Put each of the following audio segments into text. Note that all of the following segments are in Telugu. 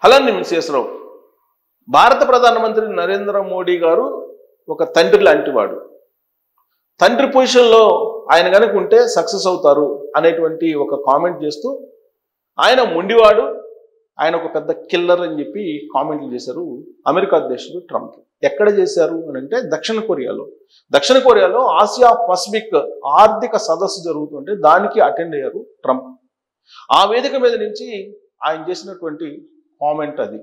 అలానే మిస్సెస్రావు భారత ప్రధానమంత్రి నరేంద్ర మోడీ గారు ఒక తండ్రి లాంటి వాడు. తండ్రి పొజిషన్లో ఆయన కనుక ఉంటే సక్సెస్ అవుతారు అనేటువంటి ఒక కామెంట్ చేస్తూ ఆయన మొండివాడు, ఆయన ఒక పెద్ద కిల్లర్ అని చెప్పి కామెంట్లు చేశారు అమెరికా అధ్యక్షుడు ట్రంప్. ఎక్కడ చేశారు అని అంటే దక్షిణ కొరియాలో ఆసియా పసిఫిక్ ఆర్థిక సదస్సు జరుగుతుంటే దానికి అటెండ్ అయ్యారు ట్రంప్. ఆ వేదిక మీద నుంచి ఆయన చేసినటువంటి కామెంట్ అది.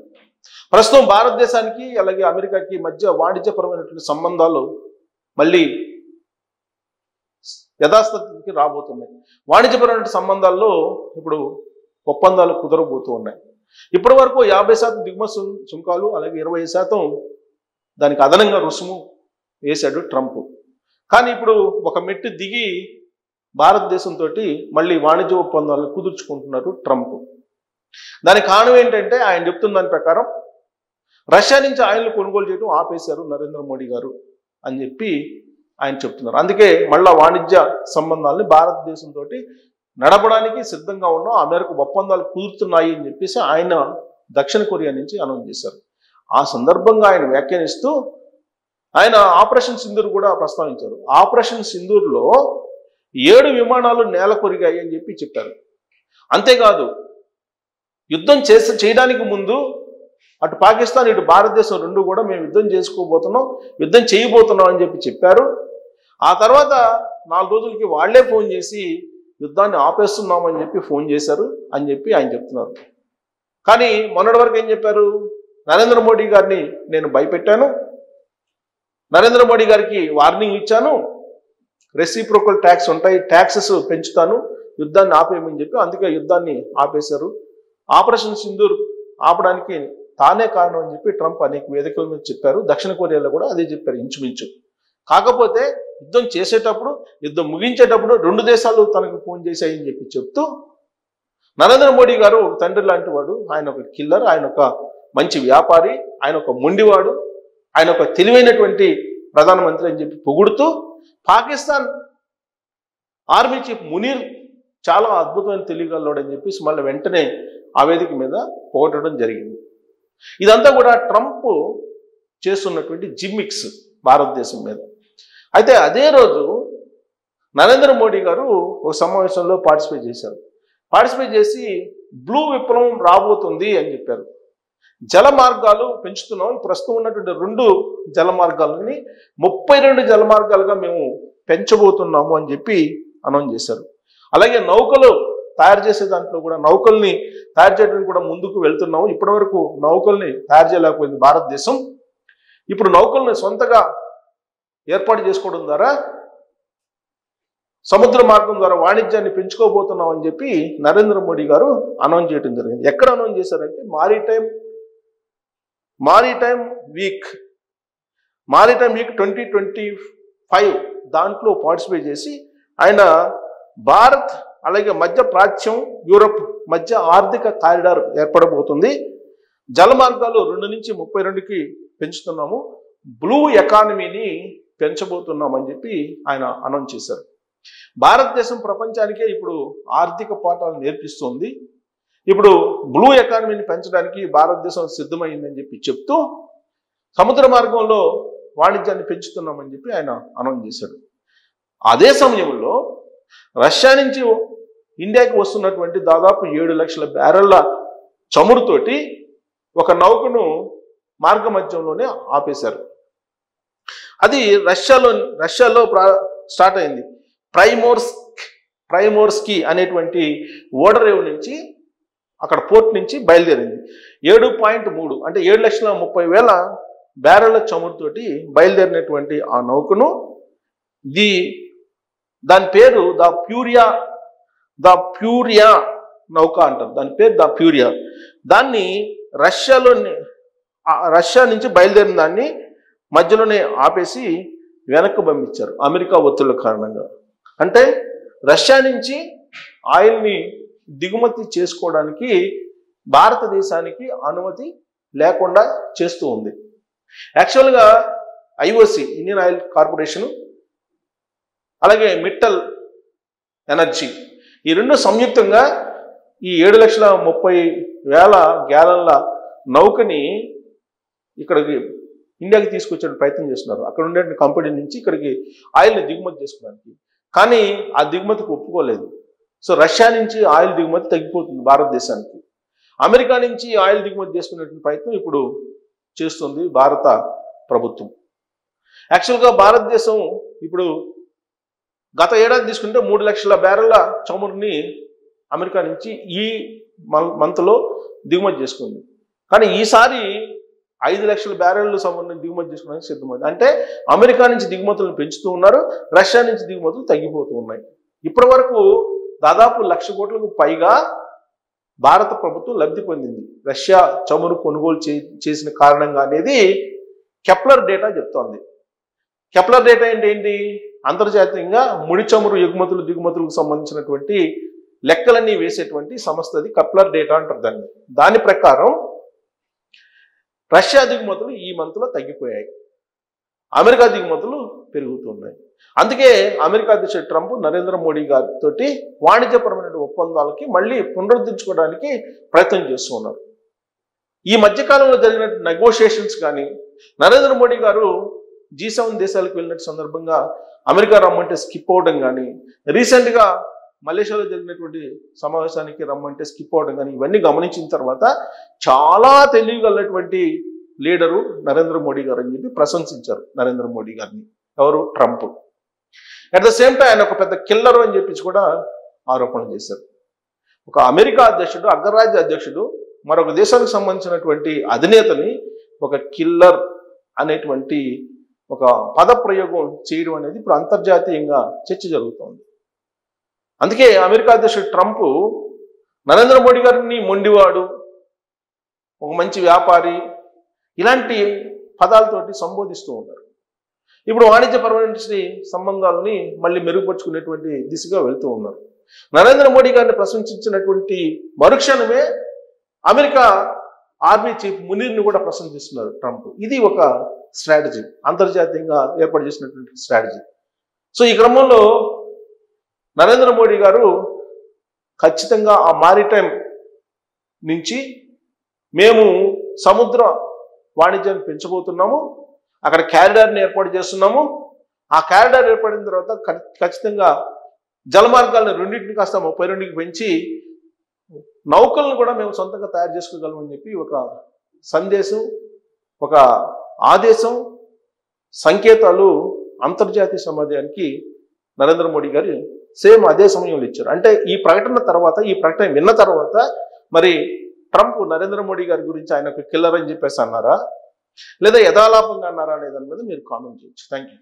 ప్రస్తుతం భారతదేశానికి అలాగే అమెరికాకి మధ్య వాణిజ్యపరమైనటువంటి సంబంధాలు మళ్ళీ యథాస్థితికి రాబోతున్నాయి. వాణిజ్యపరమైన సంబంధాల్లో ఇప్పుడు ఒప్పందాలు కుదరబోతూ ఉన్నాయి. ఇప్పటి వరకు 50% దిగుమతి సుంకాలు అలాగే 20% దానికి అదనంగా రుసుము వేశాడు ట్రంప్. కానీ ఇప్పుడు ఒక మెట్టు దిగి భారతదేశంతో మళ్ళీ వాణిజ్య ఒప్పందాలను కుదుర్చుకుంటున్నారు ట్రంప్. దానికి కారణం ఏంటంటే ఆయన చెప్తున్న దాని ప్రకారం రష్యా నుంచి ఆయిల్ను కొనుగోలు చేయడం ఆపేశారు నరేంద్ర మోడీ గారు అని చెప్పి ఆయన చెప్తున్నారు. అందుకే మళ్ళా వాణిజ్య సంబంధాలని భారతదేశంతో నడపడానికి సిద్ధంగా ఉన్న అమెరికా ఒప్పందాలు కుదురుతున్నాయి అని చెప్పేసి ఆయన దక్షిణ కొరియా నుంచి అనౌన్స్ చేశారు. ఆ సందర్భంగా ఆయన వ్యాఖ్యానిస్తూ ఆయన ఆపరేషన్ సింధూర్ కూడా ప్రస్తావించారు. ఆపరేషన్ సింధూర్లో 7 విమానాలు నేల కొరిగాయి అని చెప్పి చెప్పారు. అంతేకాదు యుద్ధం చేయడానికి ముందు అటు పాకిస్తాన్ ఇటు భారతదేశం రెండు కూడా మేము యుద్ధం చేయబోతున్నాం అని చెప్పి చెప్పారు. ఆ తర్వాత 4 రోజులకి వాళ్లే ఫోన్ చేసి యుద్ధాన్ని ఆపేస్తున్నామని చెప్పి ఫోన్ చేశారు అని చెప్పి ఆయన చెప్తున్నారు. కానీ మొన్నటి వరకు ఏం చెప్పారు? నరేంద్ర మోడీ గారిని నేను భయపెట్టాను, నరేంద్ర మోడీ గారికి వార్నింగ్ ఇచ్చాను, రెసిప్రోకల్ ట్యాక్స్ ఉంటాయి, ట్యాక్సెస్ పెంచుతాను, యుద్ధాన్ని ఆపేయమని చెప్పి అందుకే యుద్ధాన్ని ఆపేశారు. ఆపరేషన్ సింధూర్ ఆపడానికి తానే కారణం అని చెప్పి ట్రంప్ అనేక వేదికల మీద చెప్పారు. దక్షిణ కొరియాలో కూడా అదే చెప్పారు ఇంచుమించు. కాకపోతే యుద్ధం చేసేటప్పుడు యుద్ధం ముగించేటప్పుడు 2 దేశాలు తనకు ఫోన్ చేశాయని చెప్పి చెప్తూ నరేంద్ర మోడీ గారు ఒక తండ్రి లాంటి వాడు, ఆయన ఒక కిల్లర్, ఆయన ఒక మంచి వ్యాపారి, ఆయన ఒక మొండివాడు, ఆయన ఒక తెలివైనటువంటి ప్రధానమంత్రి అని చెప్పి పొగుడుతూ పాకిస్తాన్ ఆర్మీ చీఫ్ మునీర్ చాలా అద్భుతమైన తెలియగలడు అని చెప్పేసి మళ్ళీ వెంటనే ఆ వేదిక మీద పొగడడం జరిగింది. ఇదంతా కూడా ట్రంప్ చేస్తున్నటువంటి జిమ్మిక్స్ భారతదేశం మీద. అయితే అదే రోజు నరేంద్ర మోడీ గారు ఒక సమావేశంలో పార్టిసిపేట్ చేసి బ్లూ విప్లవం రాబోతుంది అని చెప్పారు. జల మార్గాలు పెంచుతున్నాం, ప్రస్తుతం ఉన్నటువంటి 2 జల మార్గాలని 32 జల మార్గాలుగా మేము పెంచబోతున్నాము అని చెప్పి అనౌన్స్ చేశారు. అలాగే నౌకలు తయారు చేసే దాంట్లో కూడా నౌకల్ని తయారు చేయడానికి కూడా ముందుకు వెళ్తున్నాము. ఇప్పటివరకు నౌకల్ని తయారు చేయలేకపోయింది భారతదేశం. ఇప్పుడు నౌకల్ని సొంతగా ఏర్పాటు చేసుకోవడం ద్వారా సముద్ర మార్గం ద్వారా వాణిజ్యాన్ని పెంచుకోబోతున్నాం అని చెప్పి నరేంద్ర మోడీ గారు అనౌన్స్ చేయడం జరిగింది. ఎక్కడ అనౌన్స్ చేశారంటే మారిటైమ్ వీక్ 2025 దాంట్లో పార్టిసిపేట్ చేసి ఆయన భారత్ అలాగే మధ్య ప్రాచ్యం యూరప్ మధ్య ఆర్థిక కారిడార్ ఏర్పడబోతుంది, జల మార్గాలు 2 నుంచి 32కి పెంచుతున్నాము, బ్లూ ఎకానమీని పెంచబోతున్నామని చెప్పి ఆయన అనౌన్స్ చేశారు. భారతదేశం ప్రపంచానికే ఇప్పుడు ఆర్థిక పాఠాలు నేర్పిస్తుంది. ఇప్పుడు బ్లూ ఎకానమీని పెంచడానికి భారతదేశం సిద్ధమైందని చెప్పి చెప్తూ సముద్ర మార్గంలో వాణిజ్యాన్ని పెంచుతున్నామని చెప్పి ఆయన అనౌన్స్ చేశాడు. అదే సమయంలో రష్యా నుంచి ఇండియాకి వస్తున్నటువంటి దాదాపు 7 లక్షల బ్యారెళ్ల చమురుతోటి ఒక నౌకను మార్గ మధ్యంలోనే ఆపేశారు. అది రష్యాలో స్టార్ట్ అయింది. ప్రైమోర్స్కీ అనేటువంటి ఓడరేవు నుంచి అక్కడ పోర్ట్ నుంచి బయలుదేరింది. 7.3 అంటే 7,30,000 బ్యారెళ్ల చమురుతోటి బయలుదేరినటువంటి ఆ నౌకను దాని పేరు ద ప్యూరియా నౌక అంటారు. దాని పేరు ద ప్యూరియా. దాన్ని రష్యా నుంచి బయలుదేరిన దాన్ని మధ్యలోనే ఆపేసి వెనక్కి పంపించారు అమెరికా ఒత్తిళ్ల కారణంగా. అంటే రష్యా నుంచి ఆయిల్ని దిగుమతి చేసుకోవడానికి భారతదేశానికి అనుమతి లేకుండా చేస్తూ ఉంది. యాక్చువల్గా ఐఓసి ఇండియన్ ఆయిల్ కార్పొరేషన్ అలాగే మిట్టల్ ఎనర్జీ ఈ 2 సంయుక్తంగా ఈ 7,30,000 గ్యాలన్ల నౌకని ఇక్కడికి ఇండియాకి తీసుకొచ్చే ప్రయత్నం చేస్తున్నారు. అక్కడ ఉండే కంపెనీ నుంచి ఇక్కడికి ఆయిల్ని దిగుమతి చేసుకోవడానికి. కానీ ఆ దిగుమతికి ఒప్పుకోలేదు. సో రష్యా నుంచి ఆయిల్ దిగుమతి తగ్గిపోతుంది భారతదేశానికి. అమెరికా నుంచి ఆయిల్ దిగుమతి చేసుకునేటువంటి ప్రయత్నం ఇప్పుడు చేస్తుంది భారత ప్రభుత్వం. యాక్చువల్గా భారతదేశం ఇప్పుడు గత ఏడాది తీసుకుంటే 3 లక్షల బ్యారెల్ల చమురుని అమెరికా నుంచి ఈ మంత్లో దిగుమతి చేసుకుంది. కానీ ఈసారి 5 లక్షల బ్యారెళ్ళు చమురుని దిగుమతి చేసుకోవడానికి సిద్ధమైంది. అంటే అమెరికా నుంచి దిగుమతులను పెంచుతూ ఉన్నారు, రష్యా నుంచి దిగుమతులు తగ్గిపోతూ ఉన్నాయి. ఇప్పటి వరకు దాదాపు 1,00,000 కోట్లకు పైగా భారత ప్రభుత్వం లబ్ధి పొందింది రష్యా చమురు కొనుగోలు చేసిన కారణంగా అనేది కెప్లర్ డేటా చెప్తోంది. కెప్లర్ డేటా ఏంటి? అంతర్జాతీయంగా ముడి చమురు ఎగుమతులు దిగుమతులకు సంబంధించినటువంటి లెక్కలన్నీ వేసేటువంటి సంస్థది కెప్లర్ డేటా అంటారు దాన్ని. దాని ప్రకారం రష్యా దిగుమతులు ఈ మంత్లో తగ్గిపోయాయి, అమెరికా దిగుమతులు పెరుగుతున్నాయి. అందుకే అమెరికా అధ్యక్షుడు ట్రంప్ నరేంద్ర మోడీ గారితో వాణిజ్యపరమైన ఒప్పందాలకి మళ్ళీ పునరుద్ధరించుకోవడానికి ప్రయత్నం చేస్తూ ఉన్నారు. ఈ మధ్యకాలంలో జరిగిన నెగోషియేషన్స్ కానీ, నరేంద్ర మోడీ గారు G7 దేశాలకు వెళ్ళిన సందర్భంగా అమెరికా రమ్మంటే స్కిప్ అవడం కానీ, రీసెంట్గా మలేషియాలో జరిగినటువంటి సమావేశానికి రమ్మంటే స్కిప్ అవడం కానీ, ఇవన్నీ గమనించిన తర్వాత చాలా తెలియగలటువంటి లీడరు నరేంద్ర మోడీ గారు అని చెప్పి ప్రశంసించారు నరేంద్ర మోడీ గారిని. ఎవరు? Trump. At the same time ఆయన ఒక పెద్ద కిల్లర్ అని చెప్పి కూడా ఆరోపణలు చేశారు. ఒక అమెరికా అధ్యక్షుడు, అగ్రరాజ్య అధ్యక్షుడు మరొక దేశానికి సంబంధించినటువంటి అధినేతని ఒక కిల్లర్ అనేటువంటి ఒక పద ప్రయోగం చేయడం అనేది ఇప్పుడు అంతర్జాతీయంగా చర్చ జరుగుతోంది. అందుకే అమెరికా అధ్యక్షుడు ట్రంప్ నరేంద్ర మోడీ గారిని మొండివాడు, ఒక మంచి వ్యాపారి, ఇలాంటి పదాలతోటి సంబోధిస్తూ ఉన్నారు. ఇప్పుడు వాణిజ్యపరమైన సంబంధాలని మళ్ళీ మెరుగుపరుచుకునేటువంటి దిశగా వెళ్తూ ఉన్నారు. నరేంద్ర మోడీ గారిని ప్రశంసించినటువంటి మరుక్షణమే అమెరికా ఆర్మీ చీఫ్ మునీర్ని కూడా ప్రశంసిస్తున్నారు ట్రంప్. ఇది ఒక స్ట్రాటజీ, అంతర్జాతీయంగా ఏర్పాటు చేసినటువంటి స్ట్రాటజీ. సో ఈ క్రమంలో నరేంద్ర మోడీ గారు ఖచ్చితంగా ఆ మారిటైమ్ నుంచి మేము సముద్ర వాణిజ్యాన్ని పెంచబోతున్నాము, అక్కడ క్యారిడార్ని ఏర్పాటు చేస్తున్నాము. ఆ క్యారిడార్ ఏర్పడిన తర్వాత ఖచ్చితంగా జలమార్గాలను 2ని కాస్త 32కి పెంచి నౌకలను కూడా మేము సొంతంగా తయారు చేసుకోగలమని చెప్పి ఒక సందేశం, ఒక ఆదేశం, సంకేతాలు అంతర్జాతీయ సమాజానికి నరేంద్ర మోడీ గారు సేమ్ అదే సమయంలో ఇచ్చారు. అంటే ఈ ప్రకటన విన్న తర్వాత మరి ట్రంప్ నరేంద్ర మోడీ గారి గురించి ఆయన ఒక కిల్లర్ అని చెప్పేసి అన్నారా, లేదా యథాలాపంగా అన్నారా లేదని మీద మీరు కామెంట్ చేయొచ్చు. Thank you.